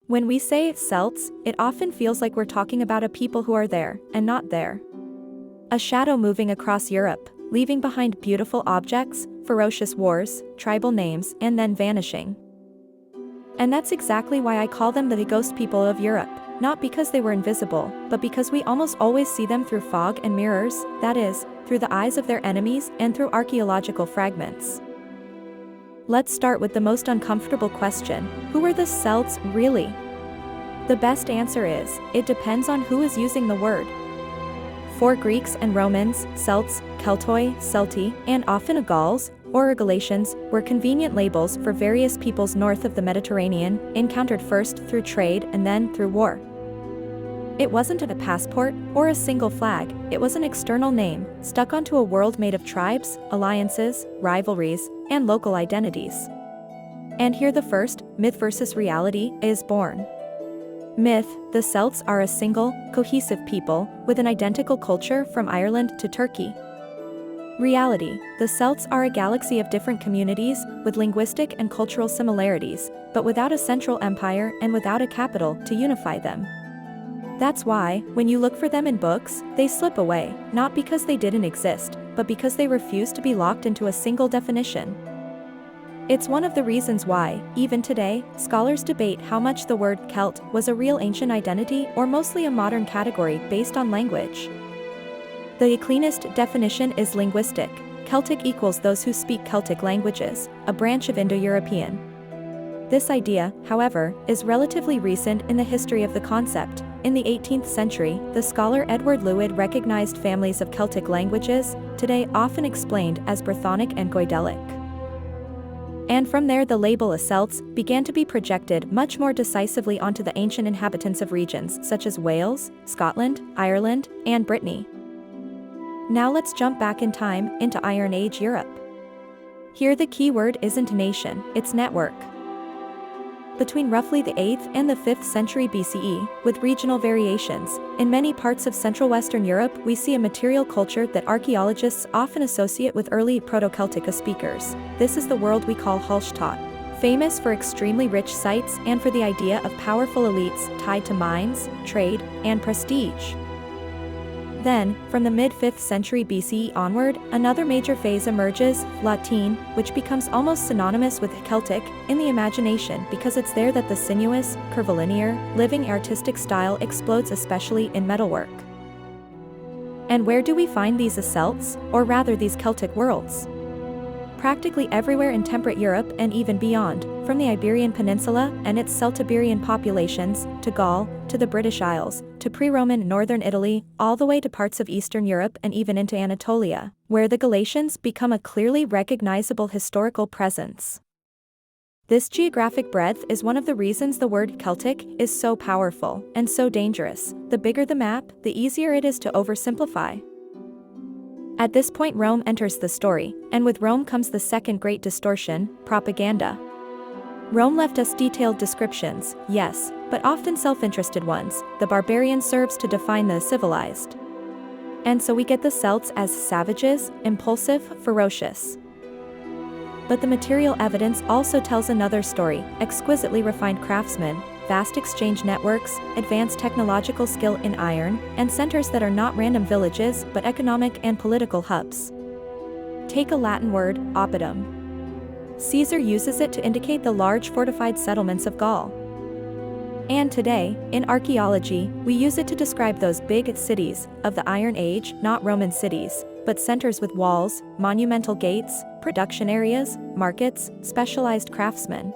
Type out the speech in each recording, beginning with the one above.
When we say Celts, it often feels like we're talking about a people who are there, and not there. A shadow moving across Europe, leaving behind beautiful objects, ferocious wars, tribal names, and then vanishing. And that's exactly why I call them the ghost people of Europe, not because they were invisible, but because we almost always see them through fog and mirrors, that is, through the eyes of their enemies and through archaeological fragments. Let's start with the most uncomfortable question: who were the Celts really? The best answer is, it depends on who is using the word. For Greeks and Romans, Celts, Keltoi, Celti, and often Gauls, or Galatians, were convenient labels for various peoples north of the Mediterranean, encountered first through trade and then through war. It wasn't a passport or a single flag, it was an external name, stuck onto a world made of tribes, alliances, rivalries, and local identities. And here the first, myth versus reality, is born. Myth: the Celts are a single, cohesive people, with an identical culture from Ireland to Turkey. Reality: the Celts are a galaxy of different communities, with linguistic and cultural similarities, but without a central empire and without a capital to unify them. That's why, when you look for them in books, they slip away, not because they didn't exist, but because they refuse to be locked into a single definition. It's one of the reasons why, even today, scholars debate how much the word Celt was a real ancient identity or mostly a modern category based on language. The cleanest definition is linguistic. Celtic equals those who speak Celtic languages, a branch of Indo-European. This idea, however, is relatively recent in the history of the concept. In the 18th century, the scholar Edward Lewid recognized families of Celtic languages, today often explained as Brythonic and Goidelic. And from there the label as Celts began to be projected much more decisively onto the ancient inhabitants of regions such as Wales, Scotland, Ireland, and Brittany. Now let's jump back in time into Iron Age Europe. Here the key word isn't nation, it's network. Between roughly the 8th and the 5th century BCE, with regional variations, in many parts of Central Western Europe we see a material culture that archaeologists often associate with early Proto-Celtic speakers. This is the world we call Hallstatt, famous for extremely rich sites and for the idea of powerful elites tied to mines, trade, and prestige. Then, from the mid-5th century BCE onward, another major phase emerges, Latin, which becomes almost synonymous with Celtic in the imagination because it's there that the sinuous, curvilinear, living artistic style explodes, especially in metalwork. And where do we find these Celts, or rather these Celtic worlds? Practically everywhere in temperate Europe and even beyond, from the Iberian Peninsula and its Celtiberian populations, to Gaul, to the British Isles, to pre-Roman northern Italy, all the way to parts of Eastern Europe and even into Anatolia, where the Galatians become a clearly recognizable historical presence. This geographic breadth is one of the reasons the word Celtic is so powerful and so dangerous. The bigger the map, the easier it is to oversimplify. At this point Rome enters the story, and with Rome comes the second great distortion, propaganda. Rome left us detailed descriptions, yes, but often self-interested ones. The barbarian serves to define the civilized. And so we get the Celts as savages, impulsive, ferocious. But the material evidence also tells another story: exquisitely refined craftsmen, vast exchange networks, advanced technological skill in iron, and centers that are not random villages but economic and political hubs. Take a Latin word, oppidum. Caesar uses it to indicate the large fortified settlements of Gaul. And today, in archaeology, we use it to describe those big cities of the Iron Age, not Roman cities, but centers with walls, monumental gates, production areas, markets, specialized craftsmen.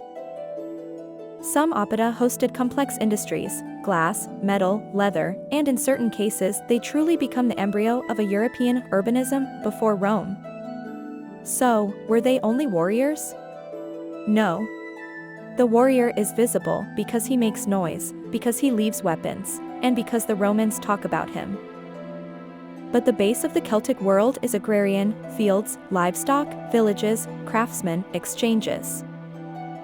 Some oppida hosted complex industries, glass, metal, leather, and in certain cases they truly become the embryo of a European urbanism before Rome. So, were they only warriors? No. The warrior is visible because he makes noise, because he leaves weapons, and because the Romans talk about him. But the base of the Celtic world is agrarian, fields, livestock, villages, craftsmen, exchanges.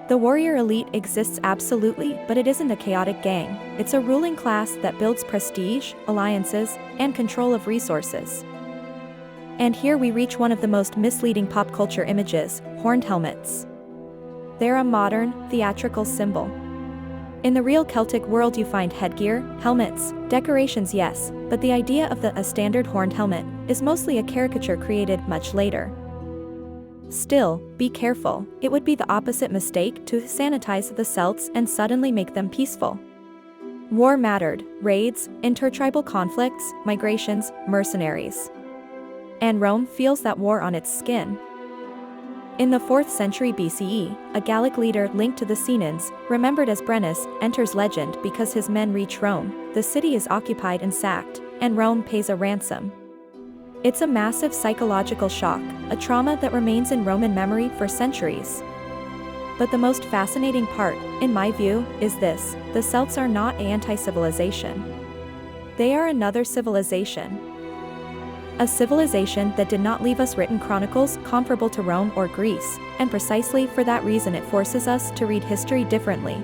The warrior elite exists absolutely, but it isn't a chaotic gang. It's a ruling class that builds prestige, alliances, and control of resources. And here we reach one of the most misleading pop culture images: horned helmets. They're a modern, theatrical symbol. In the real Celtic world you find headgear, helmets, decorations yes, but the idea of a standard horned helmet is mostly a caricature created much later. Still, be careful, it would be the opposite mistake to sanitize the Celts and suddenly make them peaceful. War mattered, raids, intertribal conflicts, migrations, mercenaries. And Rome feels that war on its skin. In the 4th century BCE, a Gallic leader linked to the Senans, remembered as Brennus, enters legend because his men reach Rome, the city is occupied and sacked, and Rome pays a ransom. It's a massive psychological shock, a trauma that remains in Roman memory for centuries. But the most fascinating part, in my view, is this: the Celts are not an anti-civilization. They are another civilization. A civilization that did not leave us written chronicles comparable to Rome or Greece, and precisely for that reason it forces us to read history differently.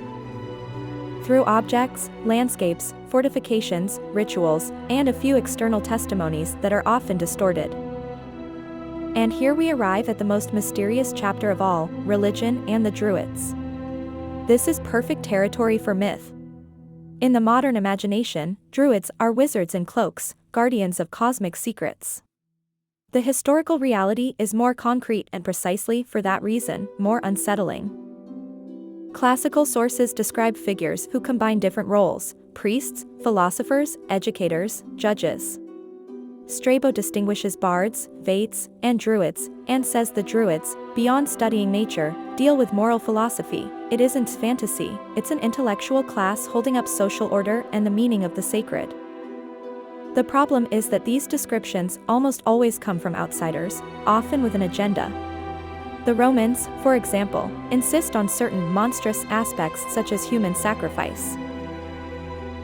Through objects, landscapes, fortifications, rituals, and a few external testimonies that are often distorted. And here we arrive at the most mysterious chapter of all, religion and the Druids. This is perfect territory for myth. In the modern imagination, Druids are wizards in cloaks, guardians of cosmic secrets. The historical reality is more concrete and precisely for that reason, more unsettling. Classical sources describe figures who combine different roles: priests, philosophers, educators, judges. Strabo distinguishes bards, vates, and druids, and says the Druids, beyond studying nature, deal with moral philosophy. It isn't fantasy, it's an intellectual class holding up social order and the meaning of the sacred. The problem is that these descriptions almost always come from outsiders, often with an agenda. The Romans, for example, insist on certain monstrous aspects such as human sacrifice.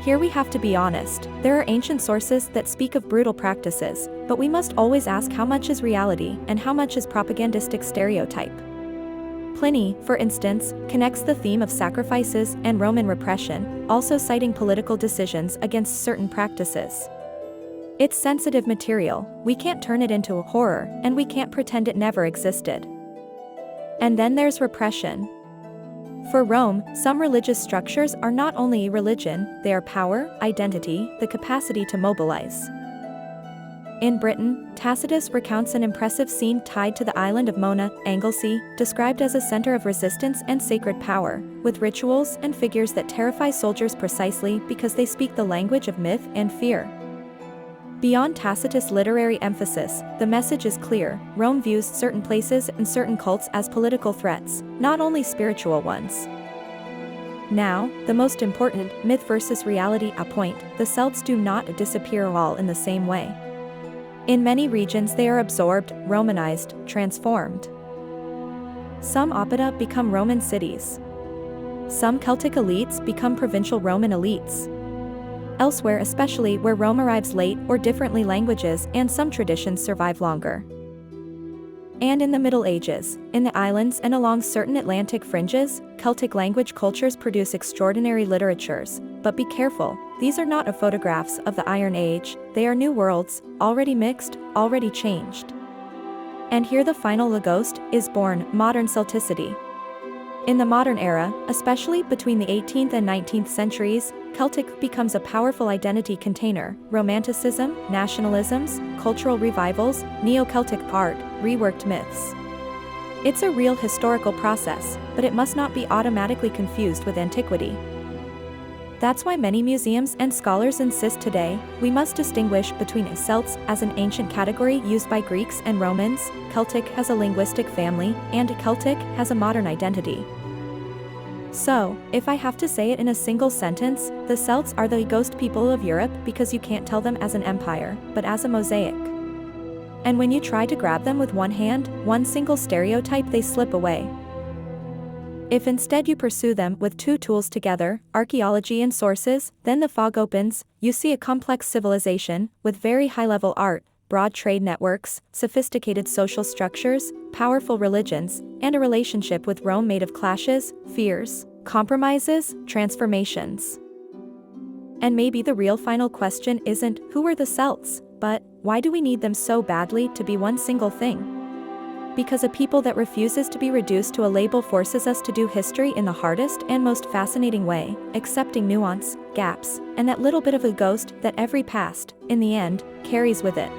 Here we have to be honest, there are ancient sources that speak of brutal practices, but we must always ask how much is reality and how much is propagandistic stereotype. Pliny, for instance, connects the theme of sacrifices and Roman repression, also citing political decisions against certain practices. It's sensitive material, we can't turn it into a horror, and we can't pretend it never existed. And then there's repression. For Rome, some religious structures are not only religion, they are power, identity, the capacity to mobilize. In Britain, Tacitus recounts an impressive scene tied to the island of Mona, Anglesey, described as a center of resistance and sacred power, with rituals and figures that terrify soldiers precisely because they speak the language of myth and fear. Beyond Tacitus' literary emphasis, the message is clear: Rome views certain places and certain cults as political threats, not only spiritual ones. Now, the most important, myth versus reality point: the Celts do not disappear all in the same way. In many regions they are absorbed, Romanized, transformed. Some oppida become Roman cities. Some Celtic elites become provincial Roman elites. Elsewhere, especially where Rome arrives late or differently, languages and some traditions survive longer. And in the Middle Ages, in the islands and along certain Atlantic fringes, Celtic language cultures produce extraordinary literatures, but be careful, these are not photographs of the Iron Age, they are new worlds, already mixed, already changed. And here the final Lagost is born: modern Celticity. In the modern era, especially between the 18th and 19th centuries, Celtic becomes a powerful identity container: Romanticism, nationalisms, cultural revivals, Neo-Celtic art, reworked myths. It's a real historical process, but it must not be automatically confused with antiquity. That's why many museums and scholars insist today, we must distinguish between Celts as an ancient category used by Greeks and Romans, Celtic as a linguistic family, and Celtic as a modern identity. So, if I have to say it in a single sentence, the Celts are the ghost people of Europe because you can't tell them as an empire, but as a mosaic. And when you try to grab them with one hand, one single stereotype, they slip away. If instead you pursue them with two tools together, archaeology and sources, then the fog opens, you see a complex civilization, with very high-level art, broad trade networks, sophisticated social structures, powerful religions, and a relationship with Rome made of clashes, fears, compromises, transformations. And maybe the real final question isn't, who are the Celts, but, why do we need them so badly to be one single thing? Because a people that refuses to be reduced to a label forces us to do history in the hardest and most fascinating way, accepting nuance, gaps, and that little bit of a ghost that every past, in the end, carries with it.